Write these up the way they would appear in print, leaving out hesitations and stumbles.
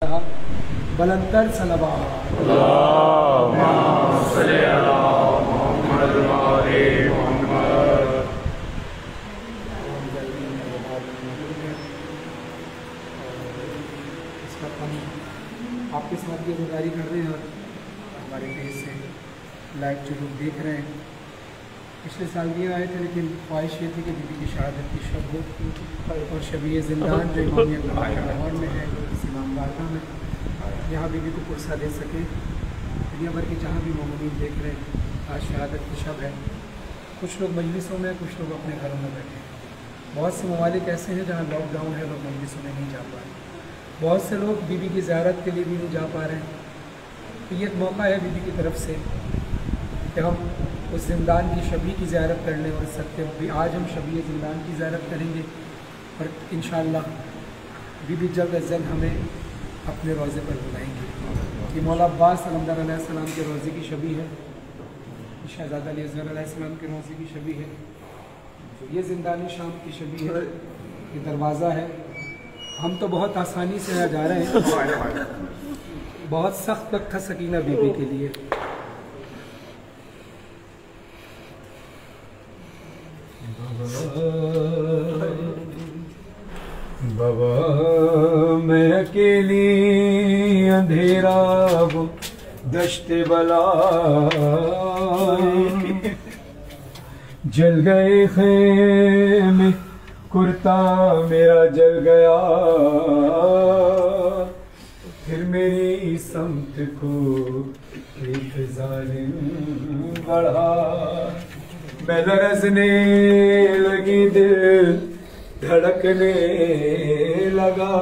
बुलंदतर सलवात। इस वक्त हम आपके साथ ये गुजारी कर रहे हैं और हमारे देश से लाइव जो लोग देख रहे हैं। पिछले साल भी आए थे, लेकिन ख्वाहिश ये थी कि बीबी की शहादत की शब हो और शबीए ज़िंदान जो इमामिया लाहौर में है, इमाम बारगाह में, यहाँ बीबी को पुरसा दे सके। दुनिया भर के जहाँ भी मोमिनीन देख रहे हैं, आज शहादत की शब है। कुछ लोग मजलिसों में, कुछ लोग अपने घरों में बैठे हैं। बहुत से ममालिक ऐसे हैं जहाँ लॉकडाउन है, लोग मजलिसों में नहीं जा पा रहे। बहुत से लोग बीबी की ज़ियारत के लिए भी नहीं जा पा रहे हैं। तो ये एक मौका है बीबी की तरफ से कि हम उस ज़िंदान की शबी की ज़ियारत कर लें। और इस सकते भी आज हम शबी ज़िंदान की ज़ियारत करेंगे और इंशाअल्लाह बीबी जल्द अज जल्द हमें अपने रोज़े पर बुलाएंगे। ये मौला अब्बास अलमदार अलैहिस्सलाम के रोज़े की शबी है, शहज़ादा अली असग़र अलैहिस्सलाम के रोज़े की शबी है, ये ज़िंदान शाम की शबी है, ये दरवाज़ा है। हम तो बहुत आसानी से यहाँ जा रहे हैं, बहुत सख्त वक्त था सकीना बीबी के लिए। बाबा मैं अकेली अंधेरा वो दश्ते बला जल गए खेमे कुर्ता मेरा जल गया, फिर मेरी समत को एक जालिम बढ़ा, मैं लरज़ने लगी दिल धड़कने लगा।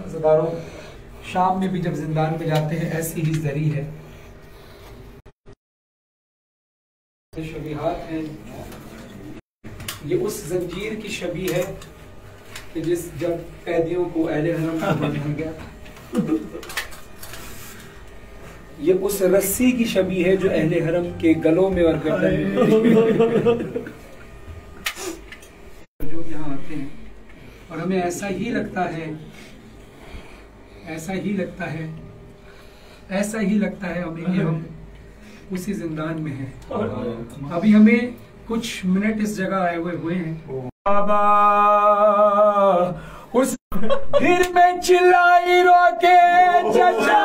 ज़दारों शाम में भी जब जिंदान में जाते हैं ऐसी ही जरी है, शबीहात हैं। ये उस जंजीर की शबी है कि जिस जब कैदियों को अहले हरम को बांधा गया, ये उस रस्सी की शबी है जो अहले हरम के गलों में और गर्दन में जो यहाँ आते हैं। और हमें ऐसा ही लगता है, ऐसा ही लगता है, ऐसा ही लगता है हमें कि हम उसी जिंदान में हैं। अभी हमें कुछ मिनट इस जगह आए हुए हैं। बाबा उस फिर मैं चिल्लाई रोके चचा,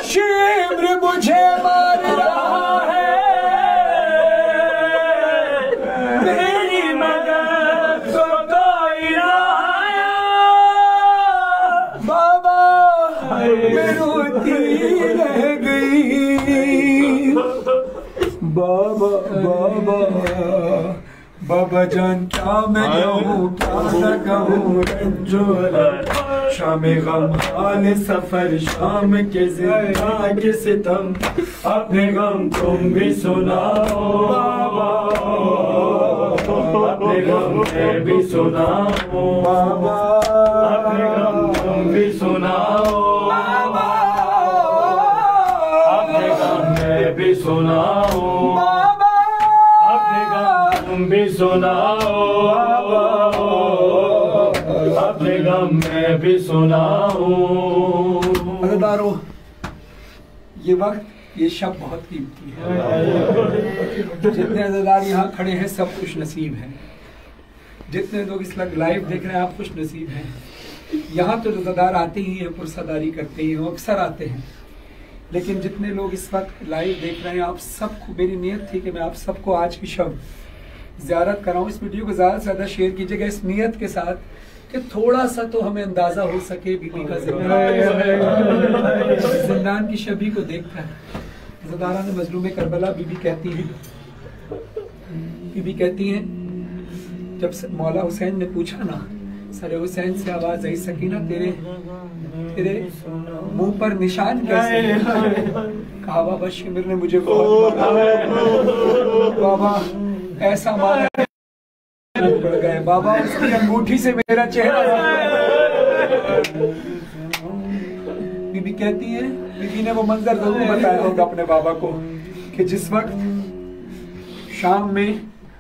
शिब्र मुझे मार रहा है, मेरी मदद तो कोई ना आया। बाबा मैं रोती रह गई, बाबा बाबा बाबा जान क्या मैं कहूँ क्या न कहूँ, रंजोला शाम गम हाल सफर शाम के जिंदा के सितम, अपने गम तुम भी सुनाओ बाबा, अपने गम मैं भी सुनाओ बाबा, अपने गम तुम भी सुनाओ बाबा, अपने गम मैं भी सुनाओ बाबा, अपने गम तुम भी सुनाओ बाबा, अपने गम मैं भी सुनाओ। अज़दारों ये वक्त ये शब बहुत कीमती है। जितने अज़दार यहाँ खड़े हैं सब खुश नसीब हैं, जितने लोग इस वक्त लाइव देख रहे हैं आप खुश नसीब हैं। यहाँ तो अज़दार आते ही हैं, पुरसादारी करते ही हैं, अक्सर आते हैं, लेकिन जितने लोग इस वक्त लाइव देख रहे हैं आप सबको, मेरी नीयत थी कि मैं आप सबको आज की शब ज़ियारत कराऊँ। इस वीडियो को ज़्यादा से ज़्यादा शेयर कीजिएगा इस नीयत के साथ कि थोड़ा सा तो हमें अंदाज़ा हो सके बीबी का जिंदान की शबी को देखकर। ज़दारा ने मजलूम करबला बीबी कहती हैं जब मौला हुसैन ने पूछा ना, सर हुसैन से आवाज़ आई, सकीना तेरे मुंह पर निशान कैसे? कहा बाबा शिमिर ने मुझे बाबा ऐसा मारा पड़ गए, बाबा उसकी अंगूठी से मेरा चेहरा। बीबी कहती है, बीबी ने वो मंजर जरूर बताया होगा अपने बाबा को कि जिस वक्त शाम में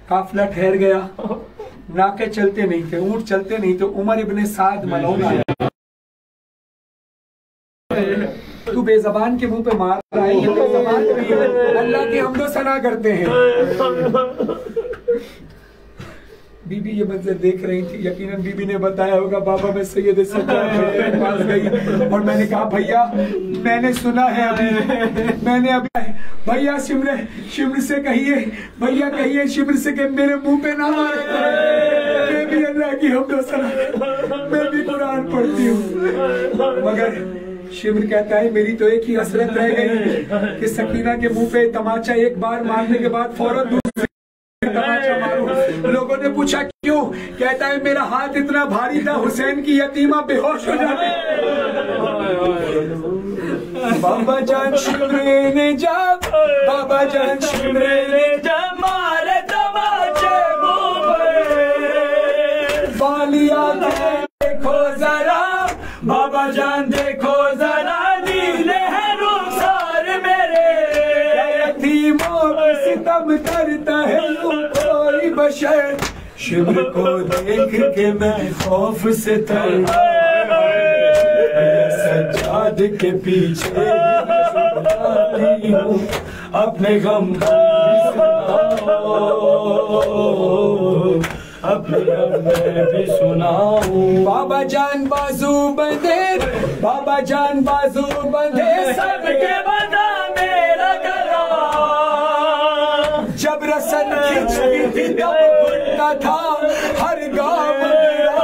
काफिला ठहर गया, नाके चलते नहीं थे, ऊंट चलते नहीं थे। उमर इब्ने साद मलऊन आया, तू बेजबान के मुंह पे मार रहा है, ये तो जबान भी है, अल्लाह की हमदो सना करते हैं। बीबी ये मंजर देख रही थी, यकीनन बीबी ने बताया होगा बाबा मैं सैयद सज्जाद भैया के पास गई और मैंने कहा भैया मैंने सुना है मैंने अभी भैया शिमर से कहिए, भैया कहिए शिमर से कि मेरे मुंह पे ना मारे, मैं भी अल्लाह की हमदो सना, मैं भी कुरान पढ़ती हूँ। मगर शिमर कहता है मेरी तो एक ही हसरत रह गई कि सकीना के मुंह पे तमाचा एक बार मारने के बाद फौरन तमाचा मारो। लोगों ने पूछा क्यों? कहता है मेरा हाथ इतना भारी था, हुसैन की यतीमा बेहोश हो जाती। बाबा जान शिमरे ने जा, बाबा जान शिमरे ने जा मारे तमाचे मुंह पे, बालिया देखो जरा, बाबा जान देखो जरा, नीले हैं रुखसार मेरे, यतीमों पे सितम करता है कोई बशर, शिमर को देख के मैं खौफ से थर, सज्जाद के पीछे हूँ, अपने गम अपने गम में भी सुनाऊं। बाबा जान बाजू बंधे, बाबा जान बाजू बंधे, सबके बंधा मेरा गला, जब रसन खिंचती थी तब घुटता था हर गाँव मेरा।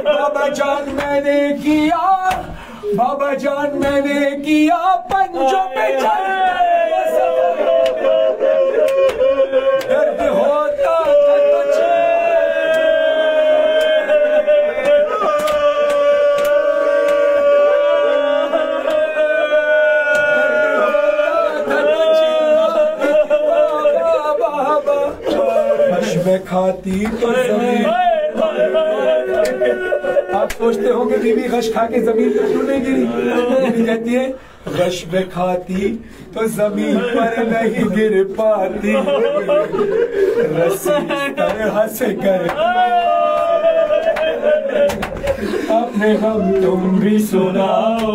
बाबा जान मैंने किया, बाबा जान मैंने किया पंजों पे चढ़, दर्द होता था में खाती तो जमीन। आप सोचते होंगे बीवी गश खा के जमीन पर क्यों नहीं गिरी? बीवी कहती है गश में खाती तो जमीन पर नहीं गिर पाती, रस्सी पर हंस कर अपने हम तुम भी सुनाओ,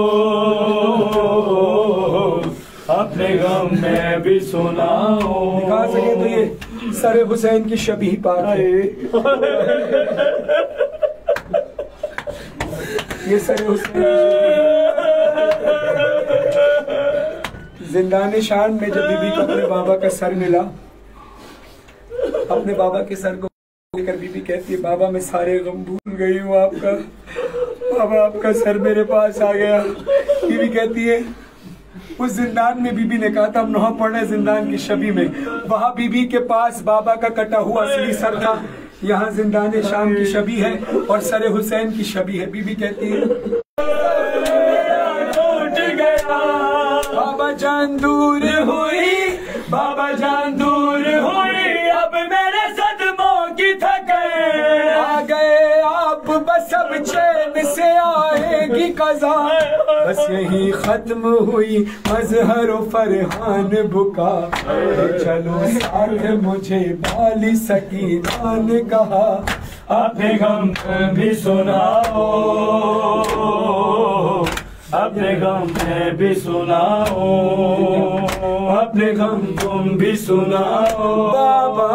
अपने गम में भी सुनाओ। दिखा सके तो ये सरे हुसैन की शबीह पाक है, ये सरे हुसैन जिंदान शान में जब बीबी को अपने बाबा का सर मिला, अपने बाबा के सर को लेकर बीबी कहती है बाबा मैं सारे गम भूल गई हूँ आपका, बाबा आपका सर मेरे पास आ गया। बीबी कहती है उस जिंदान में बीबी ने कहा था हम नौह पढ़ने जिंदान की शबी में, वहाँ बीबी के पास बाबा का कटा हुआ असली सर था, यहाँ जिंदान शाम की शबी है और सरे हुसैन की शबी है। बीबी कहती है बाबा जान दूर हुई, बाबा जान दूर हुई, अब मेरे सदमों की थके आ गए आप, बस अब चैन से आएगी कज़ा, बस यही खत्म हुई मजहर फरहान बुका, चलो साथ मुझे बाली सकीना ने कहा, अपने गम भी सुनाओ, अपने गम में भी सुनाओ, अपने गम तुम भी सुनाओ बाबा,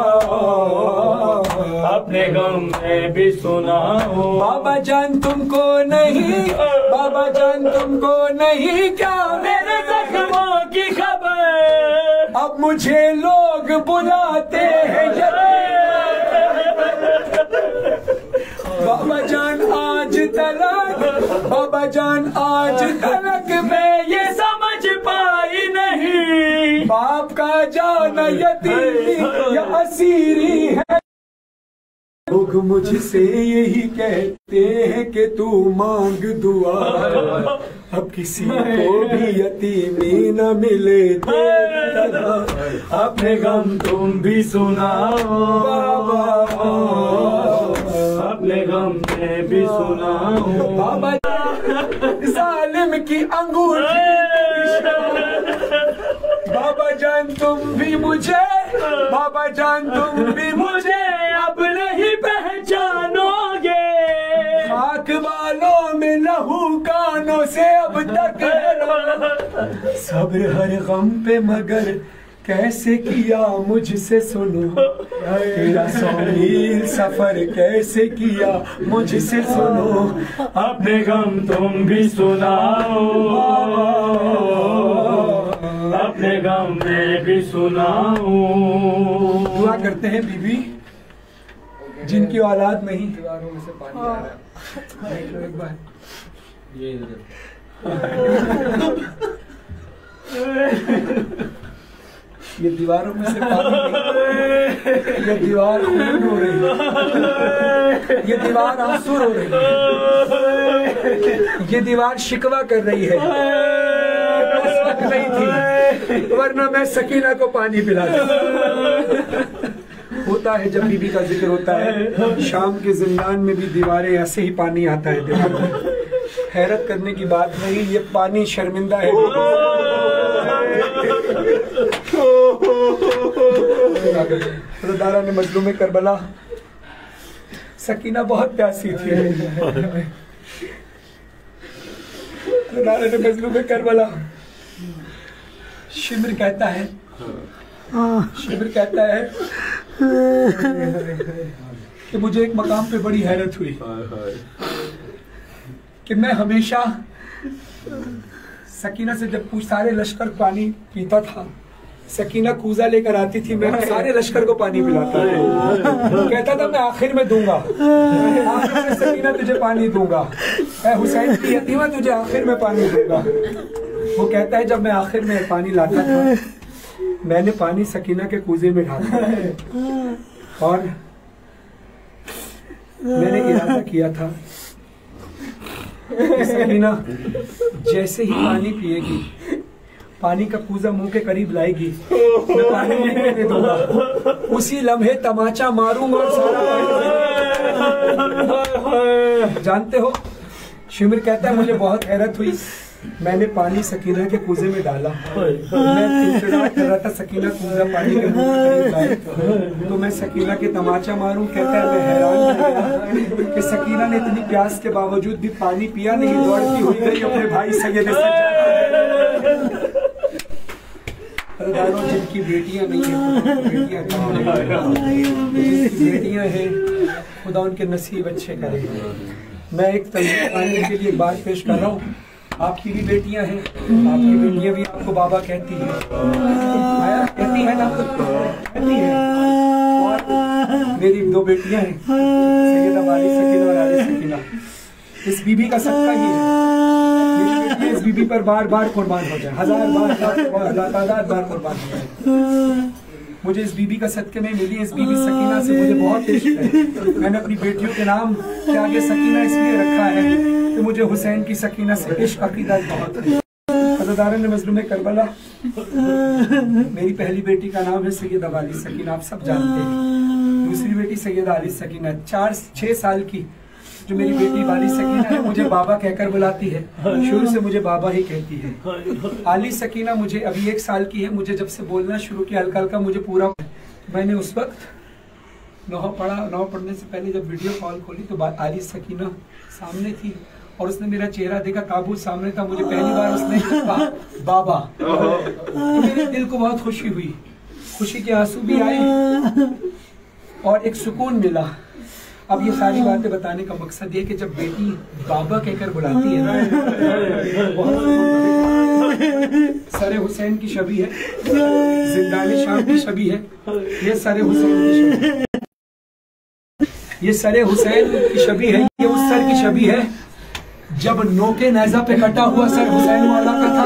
अपने गम में भी सुनाओ। बाबा जान तुमको नहीं, बाबा जान तुमको नहीं क्या मेरे जख्मों की खबर, अब मुझे लोग बुलाते हैं बाबा जान आज तलक, बाबा जान आज तलक मैं ये समझ पाई नहीं, बाप का जाना यतीमी या असीरी है, लोग मुझसे यही कहते हैं कि तू मांग दुआ, अब किसी को भी यतीमी न मिले तेरा, अपने गम तुम भी सुनाओ बाबा, अपने गम में भी सुनाओ बाबा। जालिम की अंगूठी बाबा जान तुम भी मुझे, बाबा जान तुम भी मुझे अब नहीं पहचान, आँख वालों में लहू कानों से अब तक सब्र हर गम पे मगर कैसे किया मुझसे सुनो, तेरा 100 मील सफर कैसे किया मुझसे सुनो, अपने गम तुम भी सुनाओ, अपने गम में भी सुनाओ। दुआ करते हैं बीबी जिनकी औलाद नहीं। दीवारों में से पानी आ रहा है। देख लो एक बार। ये इधर ये दीवारों में से पानी नहीं, ये दीवार खून रो रही है, ये दीवार आंसू रो रही है, ये दीवार शिकवा कर रही है। उस वक्त नहीं थी वरना मैं सकीना को पानी पिला देता। होता है जब बीबी का जिक्र होता है, शाम के जिंदान में भी दीवारें ऐसे ही पानी आता है दीवार में। हैरत करने की बात नहीं, ये पानी शर्मिंदा है। खुदारा ने मजलूम करबला, सकीना बहुत प्यासी थी। खुदारा ने मजलूम करबला, शिमर कहता है, शिमर कहता है कि मुझे एक मकाम पे बड़ी हैरत हुई कि मैं हमेशा सकीना से जब सारे लश्कर पानी पीता था, सकीना कूजा लेकर आती थी, मैं सारे लश्कर को पानी पिलाता था। कहता था मैं आखिर में दूंगा, आखिर में सकीना तुझे पानी दूंगा, मैं हुसैन की यतीमा तुझे आखिर में पानी दूंगा। वो कहता है जब मैं आखिर में पानी लाता था, मैंने पानी सकीना के कूजे में डाला और मैंने इरादा किया था कि सकीना जैसे ही पानी पिएगी, पानी का कूजा मुंह के करीब लाएगी, मैं पानी नहीं पीने दूंगा, उसी लम्हे तमाचा मारूंगा और सारा। जानते हो, शिमर कहता है मुझे बहुत हैरत हुई, मैंने पानी सकीना के कूजे में डाला, मैं इंतजार कर रहा था सकीना कूजा पानी के मुंह के करीब लाए तो मैं सकीना के तमाचा मारूं। कहता है मैं हैरान कि सकीना ने इतनी प्यास के बावजूद भी पानी पिया नहीं, दौड़ती हुई गई अपने भाई सैयद जिनकी बेटियां नहीं है, बेटियां हैं, खुदा उनके नसीब अच्छे करे। मैं एक तस्वीर के लिए एक बात पेश कर रहा हूँ। आपकी भी बेटियां हैं, आपकी बेटियां भी आपको बाबा कहती हैं, कहती है ना, कहती है। और मेरी 2 बेटियां हैं, सैयदा वाली सकीना और आली सकीना। इस बीबी का सदका ही है, इस बीबी पर बार बार कुर्बान हो जाए, 1000 बार तादाद बार कुर्बान हो जाए। मुझे इस बीबी का सदके में मिली, इस बीबी सकीना से मुझे बहुत इश्क है। मैंने अपनी बेटियों के नाम के आगे सकीना इसलिए रखा है कि मुझे हुसैन की सकीना से इश्क अकीदा बहुत है। हज़रत ने मजलूम करबला, मेरी पहली बेटी का नाम है सैयदा वाली सकीना, आप सब जानते हैं। दूसरी बेटी सैयदा आली सकीना, 4-6 साल की जो मेरी बेटी वाली सकीना है, मुझे बाबा कहकर बुलाती है, शुरू से मुझे बाबा ही कहती है। आली सकीना मुझे अभी 1 साल की है, मुझे जब से बोलना शुरू किया हल्का हल्का मुझे पूरा, मैंने उस वक्त 9 पढ़ा, 9 पढ़ने से पहले जब वीडियो कॉल खोली तो आली सकीना सामने थी और उसने मेरा चेहरा देखा, काबुल सामने था, मुझे पहली बार उसने कहा बाबा, तो मेरे दिल को बहुत खुशी हुई, खुशी के आंसू भी आए और एक सुकून मिला। अब ये सारी बातें बताने का मकसद ये कि जब बेटी बाबा कहकर बुलाती है ना, सरे हुसैन की छवि है, जिंदानी शाम की छवि है, ये सरे हुसैन की छवि, ये सरे हुसैन की छवि है, ये उस सर की छवि है जब नोके नेजा पे कटा हुआ सर हुसैन वाला का था,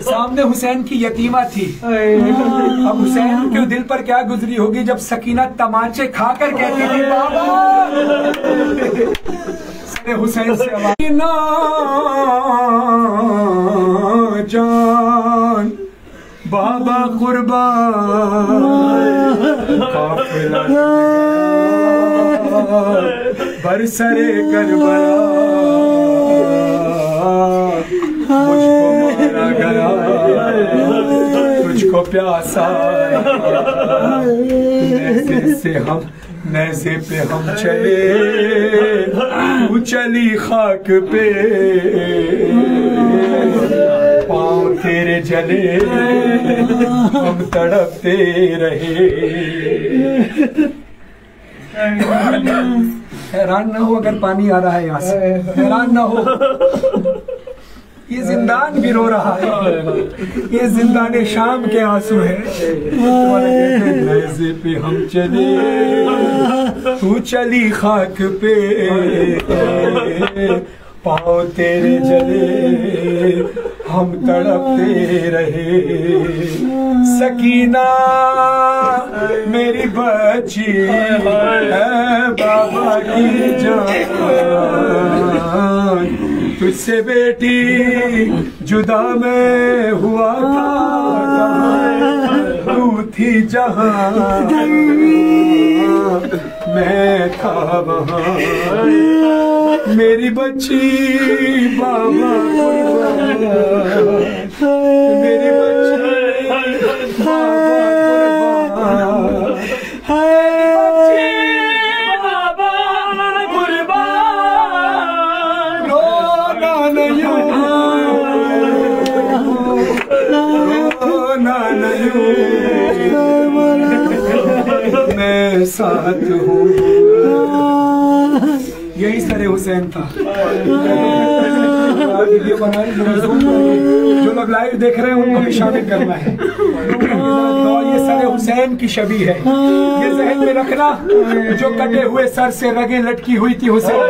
सामने हुसैन की यतीमा थी। अब हुसैन के दिल पर क्या गुजरी होगी जब सकीना तमाचे खाकर कहती थी बाबा, सर हुसैन से आवाज जान बाबा कुर्बान, बरसरे करबला मुझको मारा गया, तुझको को प्यासा, नेज़े पे हम चले, तू चली खाक पे, पाँव तेरे जले, हम तड़पते रहे। हैरान ना हो अगर पानी आ रहा है यहाँ से, हैरान ना हो। ये जिंदान भी रो रहा है, ये जिंदान शाम के आंसू है। नेज़े पे हम चले, तू चली खाक पे, पाँव तेरे जले, हम तड़पते रहे। सकीना मेरी बच्ची है बाबा की जान, तुझसे बेटी जुदा मैं हुआ था, तू थी जहाँ मैं था वहाँ। मेरी बच्ची बाबा मेरी बच्ची बाबा कुर्बान, रोना नहीं, मैं साथ हूँ। यही सरे हुसैन था। वीडियो बना रही, जो लोग लाइव देख रहे हैं उनको भी शामिल करना है। और ये सरे हुसैन की छवि है, ये ज़हन में रखना। जो कटे हुए सर से रगें लटकी हुई थी हुसैन,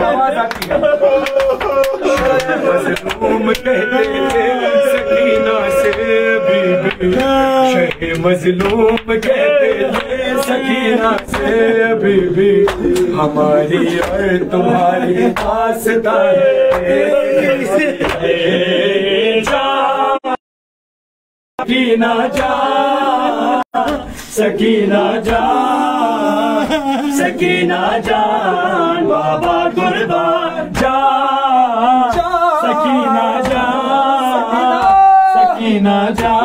आवाज आती है। मज़लूम कहते थे सकीना से बीबी, शहे मज़लूम कहते थे सकीना से बीबी, हमारी और तुम्हारी दास्तां है। सकीना जा, सकीना जा, सकीना जान बाबा कुर्बान जा, सकीना जा, सकीना जा,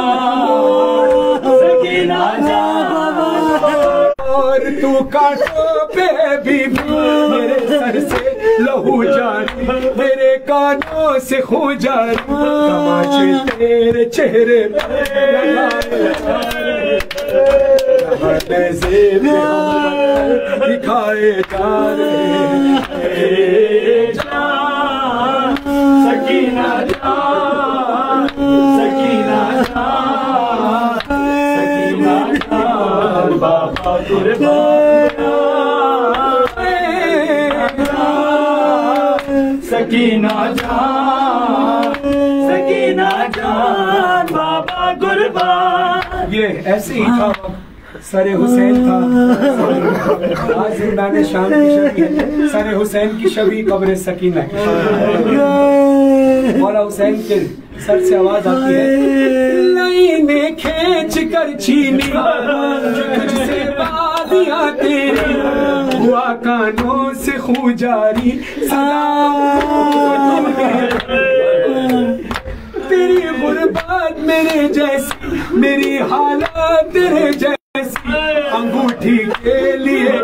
सकीना जा। और तू कांटों पे भी मेरे सर से लहू जारी, मेरे कानों से खू जारी, तमाचे तेरे चेहरे पे दिखाए जा रहे। सकीना जा, सकीना जा, सकीना जा बाबा कुर्बान, सकीना जा, सकीना जा बाबा कुर्बान। ये ऐसे ही था, सरे हुसैन था। आज जिंदान शाम की छवि है, सरे हुसैन की छवि, कब्र सकीना की। मौला हुसैन के सर से आवाज आती है, लाइने खींच कर छीनी तुझसे बादियां तेरी, हुआ कानों से खू जारी, तेरी गुर्बत मेरे जैसी, मेरी हालत तेरे जैसी, अंगूठी के लिए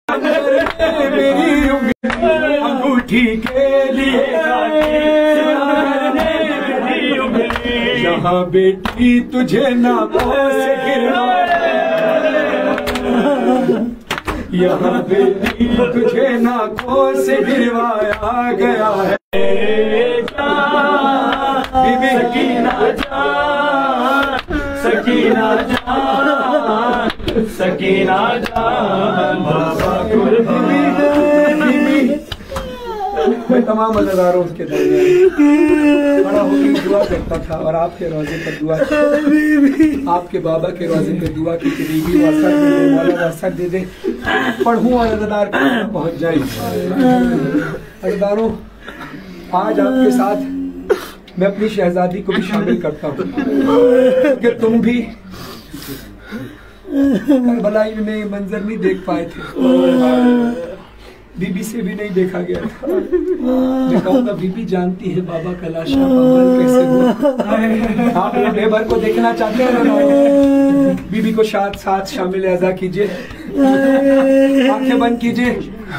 मेरी अंगूठी के लिए, यहाँ बेटी तुझे नापों से गिरवाया, यहाँ बेटी तुझे नापों से गिरवाया गया है। बीबी सकीना जान, सकीना जान, सकीना जान बाबा कुर्बान। मैं तमाम अज़ादारों के दरमियान बड़ा होकर दुआ करता था, और आपके रोज़े पर दुआ, आपके बाबा के रोज़े पर दुआ की बीबी वसत दे दे, मौला वसत दे दे, पढ़ूँ और अज़ादार पहुँच जाए। अज़ादारों, आज आपके साथ मैं अपनी शहजादी को भी शामिल करता हूँ, कि तुम भी करबला में मंजर नहीं देख पाए थे। बीबी से भी नहीं देखा गया था। मैं कहूँगा बीबी जानती है बाबा का लाशा पामाल कैसे हुआ। आप लोग लेबर को देखना चाहते हैं ना, बीबी को साथ शामिल अज़ा कीजिए, आंखें बंद कीजिए,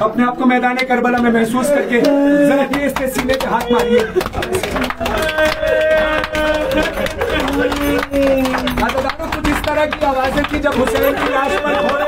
अपने आप को मैदान करबला में महसूस करके जरा तेज से सीने पे हाथ मारिए। कुछ इस तरह की आवाजें थी जब हुसैन की लाश पर घोड़े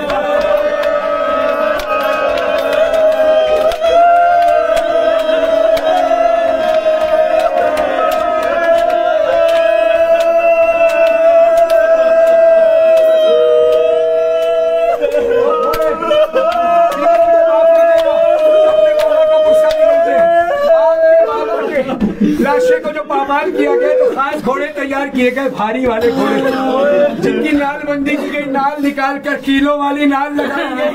लाशे को जो पामाल किया गया तो खास घोड़े तैयार किए गए, भारी वाले घोड़े जिनकी नालबंदी की गई, नाल निकाल कर कीलों वाली नाल लगाई गई,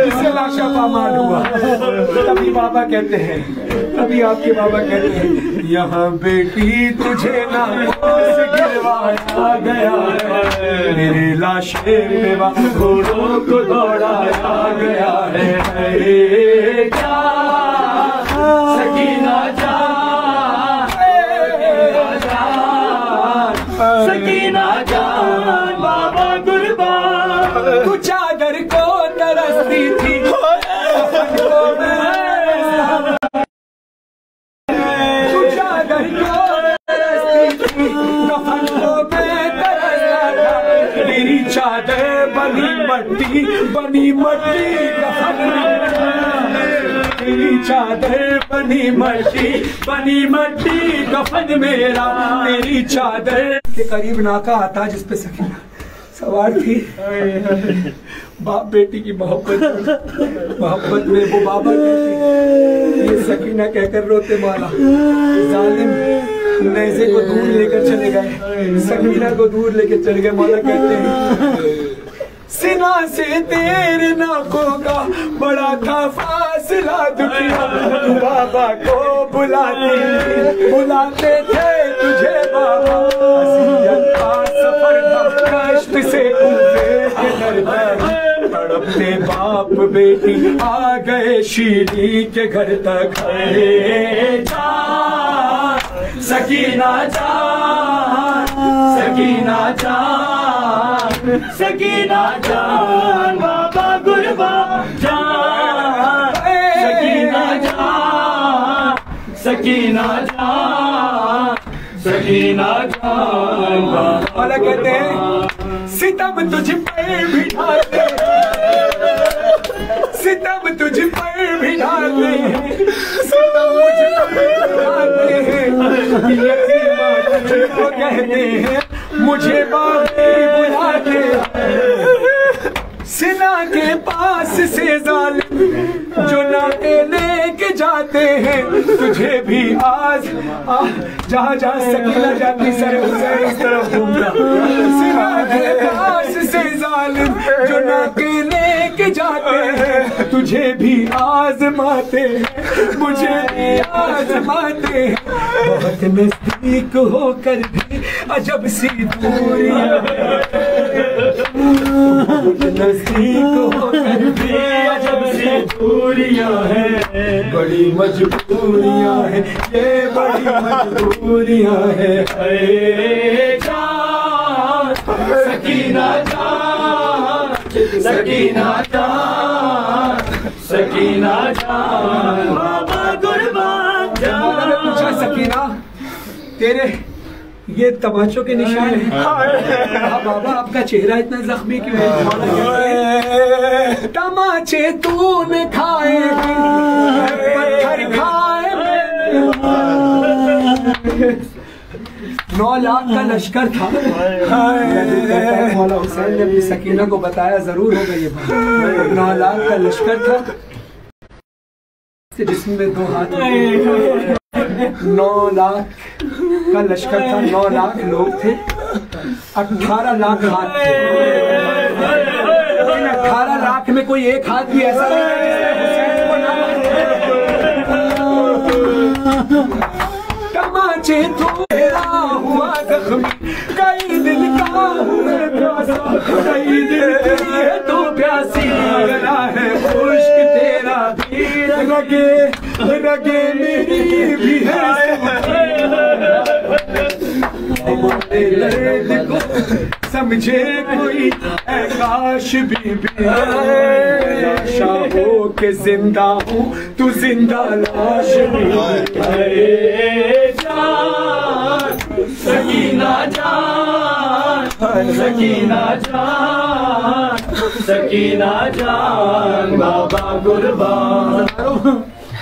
जिससे लाशा पामाल हुआ। तभी बाबा कहते हैं, तभी आपके बाबा कहते हैं, यहाँ बेटी तुझे ना गिरवाया गया है, मेरे लाशे में घोड़ों को दौड़ाया गया है। क्या सकीना सकीना जान बाबा कुर्बान, तू चादर को तरसती थी, तू चादर को तरसती थी, कफन को मैं तरसता था, मेरी चादर बनी मट्टी, बनी मट्टी मेरी चादर बनी मट्टी, बनी मट्टी कफन मेरा, मेरी चादर के करीब नाका आता जिस पे सकीना सवार थी। बाप बेटी की मोहब्बत में वो बाबा कहती, ये सकीना कहकर रोते माला, जालिम नेज़े को दूर लेकर चले गए, सकीना को दूर लेकर चले गए। मौला कहते हैं, सीना से तेरे नाकों का बड़ा था फासला, दुनिया बाबा को बुलाते थे तुझे बाबा, अज़ियत का सफर था कष्ट से तड़पते बाप बेटी आ गए शीरी के घर तक। सकीना जान, सकीना जान, सकीना जान बाबा कुर्बान जान, सकीना जान, सकीना जान, सकीना जान बाबा कहते हैं, सितम तुझ पर भी ढाते, सितम तुझ पर भी ढाते हैं, सितम मुझ पर ढाते हैं, यतीमा तुझको कहते हैं, मुझे बाबे बुलाते हैं, सिना के पास से जालिम जो नाके लेके जाते हैं, तुझे भी आज जहाँ जहाँ सकीना जाती सर हुसैन इस तरफ घूमता, सिना के पास से जालिम जो नाके लेके जाते हैं, तुझे भी आजमाते हैं, मुझे भी आजमाते हैं, बहुत नजदीक होकर भी अजब सी दूरियां, नजदीक होकर भी अजब सी दूरियां हैं, बड़ी मजबूरियां हैं, ये बड़ी मजबूरियां हैं। जान सकीना जान, सकीना जान, सकीना जान बाबा कुर्बान जान। पूछा सकीना तेरे ये तमाचों के निशान हैं। हाँ बाबा आपका चेहरा इतना जख्मी क्यों है? तमाचे तूने खाए, पत्थर खाए, 9 लाख का लश्कर था। मौला हुसैन ने अपनी सकीना को बताया, जरूर होगा ये बात। 9 लाख का लश्कर था जिसमें 2 हाथ, 9 लाख का लश्कर था, 9 लाख लोग थे, 18 लाख हाथ थे, लेकिन 18 लाख में कोई एक हाथ भी ऐसा नहीं है जिसने हुसैन को ना तमाचे तेरा हुआ जख्मी, कई दिल का हुए प्यासा, कई दिल के तो प्यासी, है खुश्क तेरा भी रगे रगे मेरी भी है, दर्द को समझे कोई काश बीबी, लाशा हो के जिंदा हूँ तू जिंदा लाश भी। सकीना जान, सकीना जान, सकीना जान, बाबा कुर्बान।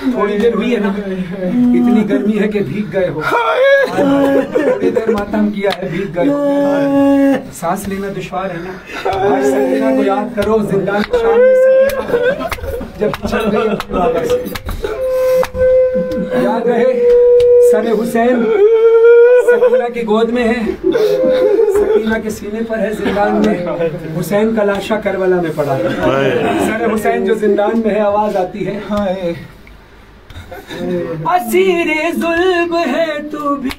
थोड़ी देर हुई है ना, इतनी गर्मी है कि भीग गए हो, थोड़ी देर मातम किया है, भीग गए हो, सांस लेना दुश्वार है ना। आज सकीना को याद करो, जिंदान की शाम में सकीना जब चल गई अपने बाबा से, याद रहे सर हुसैन सकीना की गोद में है, सकीना के सीने पर है जिंदान में, हुसैन का लाशा करबला में पड़ा है, सर हुसैन जो जिंदान में है, आवाज आती है असीरे जुल्म है तू भी।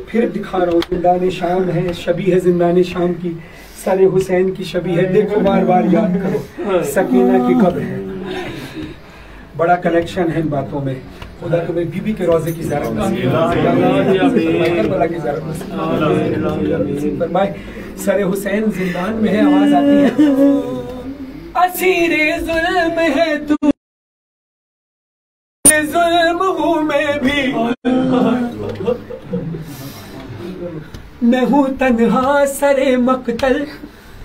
फिर दिखा रहा हूँ, जिंदान शाम है, शबी है जिंदान शाम की, सर हुसैन की शबी है, देखो बार बार याद करो सकीना की कब्र है। बड़ा कनेक्शन है इन बातों में। खुदा तुम्हें बीबी के रोजे की ज़ियारत फरमाए। सर हुसैन जिंदान में है, आवाज आती है असीरे जुल्म है तू, जुल्म हूँ मैं भी, मैं हूँ तन्हा सरे मकतल,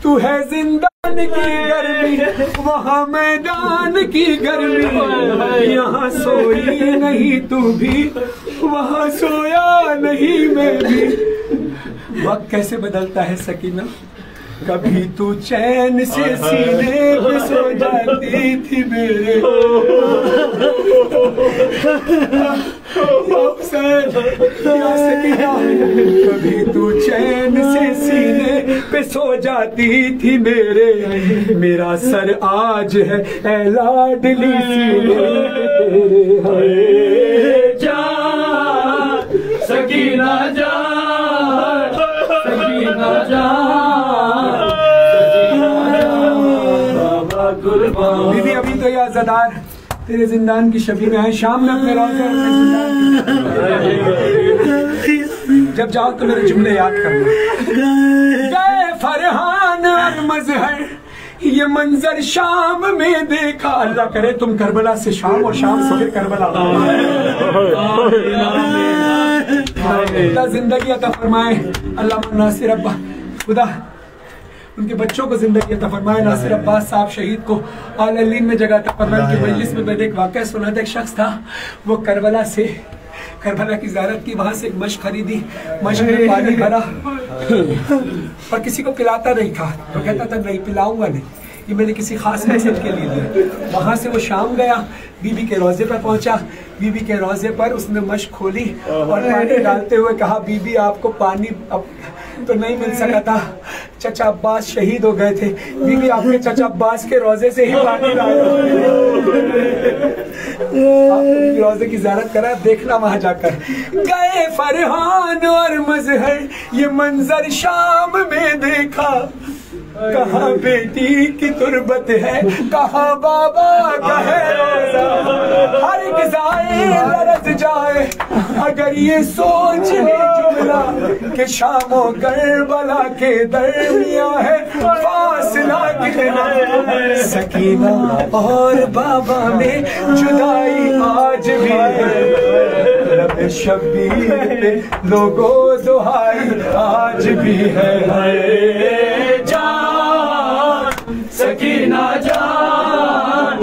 तू है जिंदान की गर्मी, वहाँ मैदान की गर्मी, यहाँ सोई नहीं तू भी, वहाँ सोया नहीं मैं भी। वक्त कैसे बदलता है सकीना, कभी तू चैन से सीने पे सो जाती थी मेरे, कभी तू चैन से सीने पे सो जाती थी मेरे, मेरा सर आज है ऐ लाडली सीने तेरे। जान सकीना जान, सकीना जान, दीदी अभी तो ये आज़ादार तेरे जिंदान की शबी में है, शाम में अपने रोज़े जब जाओ तो मेरे जुमले याद करना। गए फरहान और मजहर, ये मंजर शाम में देखा, अल्लाह करे तुम करबला से शाम और शाम से करबला। अल्लाह जिंदगी अता फरमाए, अल्लाह नासिर अब्बा, खुदा उनके बच्चों को जिंदगी अता फरमाए। नासिर अब्बास साहब शहीद को आल-अलीन में जगह अता फरमाए। की मजलिस में मैंने एक वाक़या सुना था, एक शख्स था वो करबला की ज़ियारत की, वहाँ से एक मश खरीदी, मश में पानी भरा और किसी को पिलाता नहीं था, तो कहता था नहीं पिलाऊंगा नहीं, ये मैंने किसी खास मकसद के लिए दिया। वहाँ से वो शाम गया, बीबी के रोज़े पर पहुँचा, बीबी के रोज़े पर उसने मश खोली और पानी डालते हुए कहा बीबी आपको पानी अब तो नहीं मिल सका था, चचा अब्बास शहीद हो गए थे, बीबी आपके चचा अब्बास के रोज़े से ही पानी लाया। आप रोज़े की ज़ियारत करा, देखना वहाँ जाकर। गए फरहान और मजहर, ये मंजर शाम में देखा, कहाँ बेटी की तुरबत है, कहाँ बाबा का है रोज़ा, हर एक ज़ाहिर लरज़ जाए अगर ये सोच ले जुमला कि शाम और करबला के दरमियां है फासला कितना। सकीना और बाबा में जुदाई आज भी है, रब शबीर लोगों दुहाई आज भी है। सकीना जान,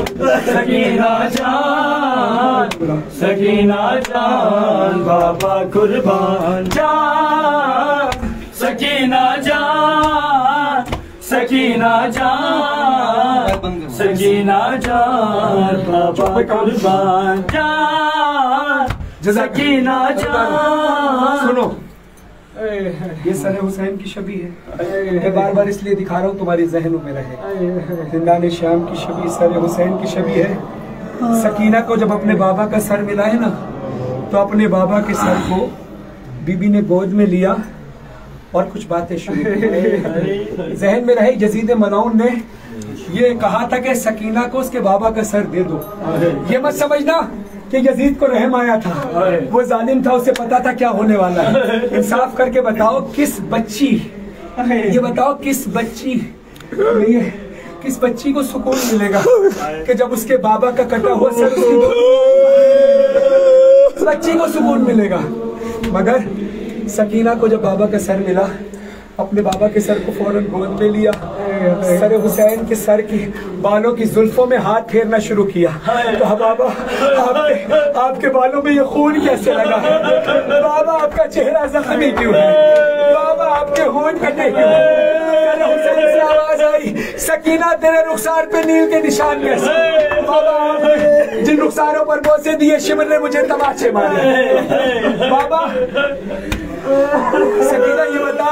सकीना जान, सकीना जान, बाबा कुर्बान जान, सकीना जान, सकीना जान, सकीना जान, बाबा कुर्बान जान, सकीना जान। सुनो, ये सर हुसैन की शबी है, मैं बार बार इसलिए दिखा रहा हूँ तुम्हारे जहनों में रहे। जिंदान शाम की शबी सर हुसैन की शबी है। सकीना को जब अपने बाबा का सर मिला है ना, तो अपने बाबा के सर को बीबी ने गोद में लिया और कुछ बातें शुरू की। जहन में रहे, यजीद मलऊन ने ये कहा था कि सकीना को उसके बाबा का सर दे दो। ये मत समझना कि यजीद को रहम आया था, वो जालिम था, उसे पता था क्या होने वाला है। इंसाफ करके बताओ किस बच्ची, ये बताओ किस बच्ची को सुकून मिलेगा कि जब उसके बाबा का कटा हुआ सर उस बच्ची को सुकून मिलेगा। मगर सकीना को जब बाबा का सर मिला, अपने बाबा के सर को फौरन गोद में लिया, सर हुसैन के सर की बालों की जुल्फों में हाथ फेरना शुरू किया। तो बाबा आपके बालों में ये खून कैसे लगा है? बाबा आपका चेहरा जख्मी क्यों है? बाबा आपके होंठ कटे क्यों है? हुसैन से आवाज आई, सकीना तेरे रुखसार पे नील के निशान कैसे? बाबा जिन रुखसारों पर बोसे दिए शिमर ने मुझे तमाचे मारे। बाबा सकीना ये बता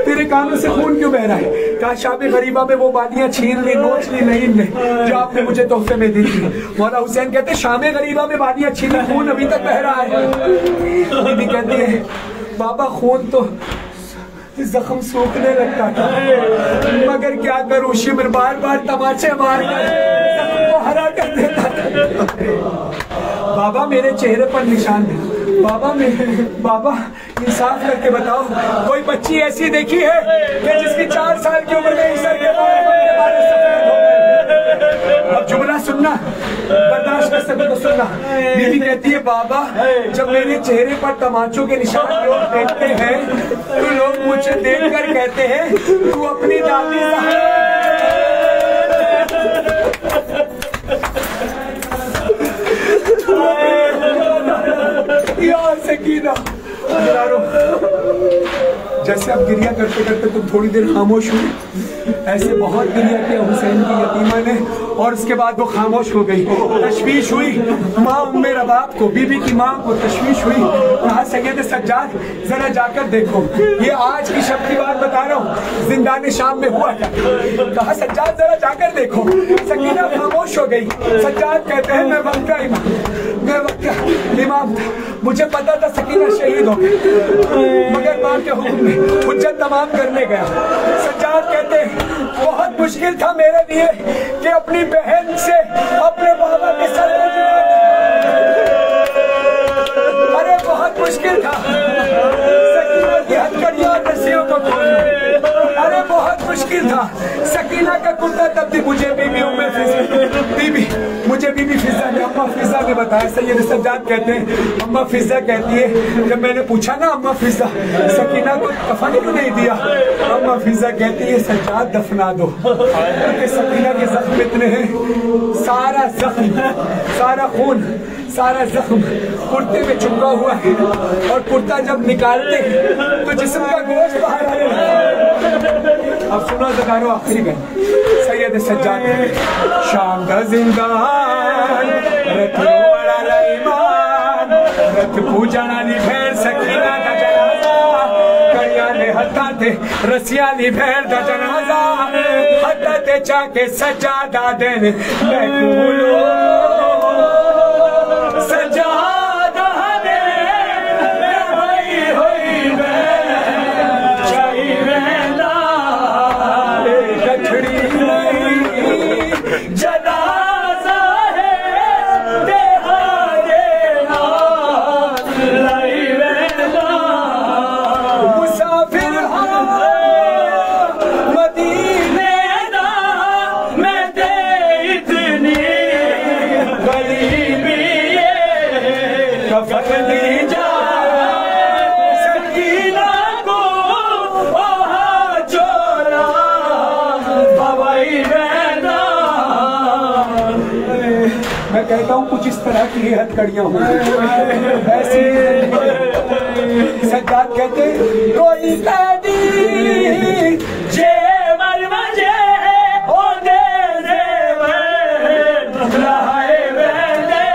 तेरे कानों से खून क्यों बह रहा है? कहा शाबे गरीबा में वो बालियां छीन ली, नोच ली नहीं ने जो आपने मुझे तोहफे में दी थी। मौला हुसैन कहते शामे गरीबा में बालियां छीन ली, खून अभी तक बह रहा है। बीबी कहती है बाबा खून तो जख्म सूखने लगता था, मगर क्या करूं, शिमर बार बार तमाचे मार कर जख्म को हरा कर देता था। बाबा मेरे चेहरे पर निशान है। बाबा इंसाफ करके बताओ, कोई बच्ची ऐसी देखी है कि जिसकी 4 साल की उम्र में सर के बाल सफेद हो गए? अब जुमला सुनना, बर्दाश्त कर सके तो सुनना। बीबी कहती है बाबा जब मेरे चेहरे पर तमाचों के निशान लोग देखते हैं तो लोग मुझे देखकर कहते हैं तू अपनी दादी सकीना। जैसे आप गिरिया करते करते तुम थोड़ी देर खामोश हुई, ऐसे बहुत गिरिया किया हुसैन की यतीमा ने, और उसके बाद वो खामोश हो गई। तशवीश हुई माँ उम्मे रबाब को, बीबी की माँ को तशवीश हुई। कहा सैयद सज्जाद जरा जाकर देखो, ये आज की शब की बात बता रहा हूँ, जिंदान शाम में हुआ था। कहा सज्जाद जरा जाकर देखो। सकीना खामोश हो गई। सज्जाद कहते हैं मैं वक्त का इमाम था, मुझे पता था सकीना शहीद हो गई, मगर माँ के हुक्म में हुज्जत तमाम करने गया। सज्जाद कहते बहुत मुश्किल था मेरे लिए कि अपनी बहन से अपने बाबा के सर पर जुड़ा दूं। अरे बहुत मुश्किल था सकीना की हथकड़ियों और रस्सियों को खोलना। अरे बहुत मुश्किल था। सकीना का कुर्ता तब भी मुझे बीबी फिजा ने, अम्मा फिजा ने बताया। सैयद सज्जाद कहते हैं अम्मा फिजा कहती है जब मैंने पूछा ना अम्मा फिजा सकीना को कफन क्यों नहीं दिया, अम्मा फिजा कहती है सज्जाद दफना दो, क्योंकि सकीना के जख्म इतने हैं, सारा जख्म, सारा खून, सारा जख्म कुर्ते में चुपका हुआ है, और कुर्ता जब निकालते तो जिस्म का गोश्त बाहर आने लगता। अब सुनो ज़कारो आखिरी गन सैयद सज्जाद शाम का जिंदान रथ वाला ईमान रथ पूजना नी भेड़ सकीना का जनाजा कड़िया ने हत्था थे रसिया नी भेड़ का जनाजा हत्था ते चाके सज्जादा देन महकूलो सज्जादा दे भाई होई मैं चाही रहना गठड़ी जनाजा है देहारे लाई रहना मुसाफिर मदीने दा मैं दे इतनी गरीबी कफन दी जा सकीना को ओहा चोरा हवाई रहना। मैं कहता हूँ कुछ इस तरह की हथकड़ियाँ हों ऐसी। सज्जाद कहते कोई कैदी जे मर मजे ओ दे रहाए वेदे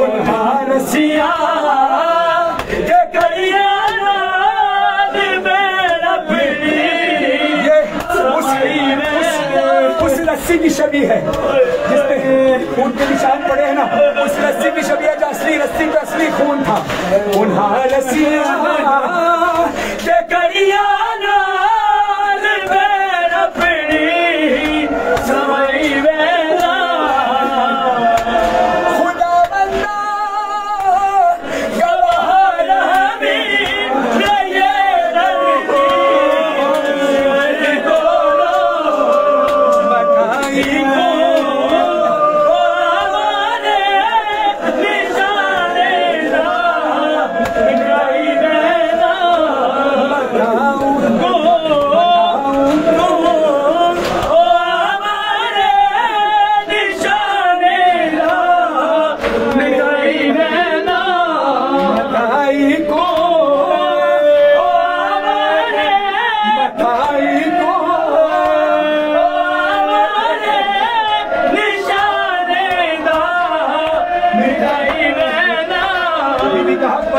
उन्हा रसिया के कड़िया उस रस्सी की छवि है जिसपे खून के निशान पड़े हैं ना, उस रस्सी की छवि है जो असली रस्सी पे असली खून था। उन्हा रसिया के कड़िया नाल बेर अपनी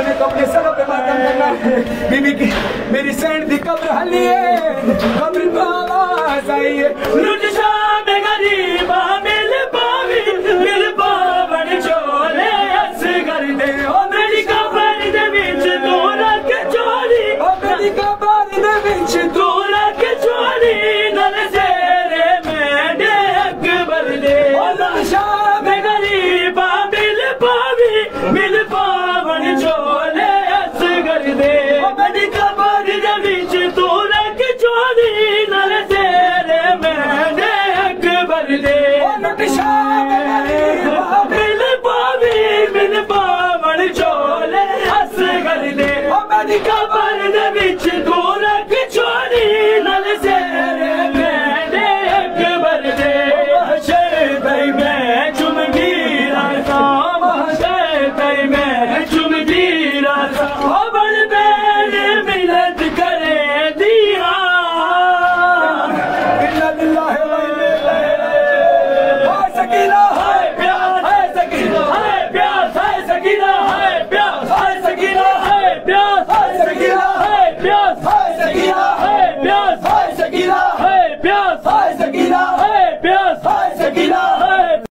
मैंने तो अपने सर पे मातम करना है। बीबी की मेरी सैंड दी कब्र हली है, कब्र को आवाज आई है, लुट शाम गरीबा